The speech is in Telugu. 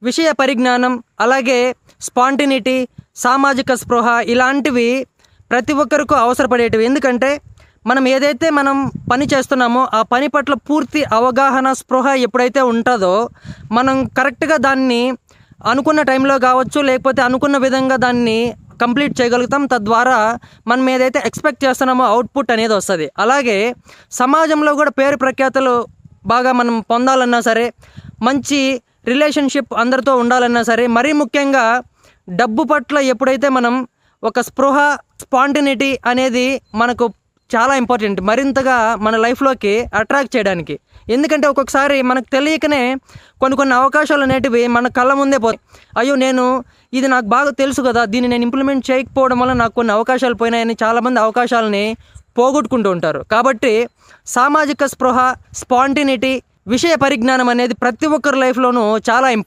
విషయ పరిజ్ఞానం, అలాగే స్పాంటినిటీ, సామాజిక స్పృహ ఇలాంటివి ప్రతి ఒక్కరికి అవసరపడేటివి. ఎందుకంటే మనం పని చేస్తున్నామో ఆ పని పట్ల పూర్తి అవగాహన, స్పృహ ఎప్పుడైతే ఉంటుందో మనం కరెక్ట్గా దాన్ని అనుకున్న టైంలో కావచ్చు, లేకపోతే అనుకున్న విధంగా దాన్ని కంప్లీట్ చేయగలుగుతాం. తద్వారా మనం ఏదైతే ఎక్స్పెక్ట్ చేస్తున్నామో అవుట్పుట్ అనేది వస్తుంది. అలాగే సమాజంలో కూడా పేరు ప్రఖ్యాతలు బాగా మనం పొందాలన్నా సరే, మంచి రిలేషన్షిప్ అందరితో ఉండాలన్నా సరే, మరీ ముఖ్యంగా డబ్బు పట్ల ఎప్పుడైతే మనం ఒక స్పృహ, స్పాంటినిటీ అనేది మనకు చాలా ఇంపార్టెంట్ మరింతగా మన లైఫ్లోకి అట్రాక్ట్ చేయడానికి. ఎందుకంటే ఒక్కొక్కసారి మనకు తెలియకనే కొన్ని అవకాశాలు అనేటివి మన కళ్ళ ముందే పోతాయి. అయ్యో, ఇది నాకు బాగా తెలుసు కదా, దీన్ని నేను ఇంప్లిమెంట్ చేయకపోవడం వల్ల నాకు కొన్ని అవకాశాలు పోయినాయని చాలామంది అవకాశాలని పోగొట్టుకుంటూ ఉంటారు. కాబట్టి సామాజిక స్పృహ, స్పాంటినిటీ, విషయ పరిజ్ఞానం అనేది ప్రతి ఒక్కరి లైఫ్లోనూ చాలా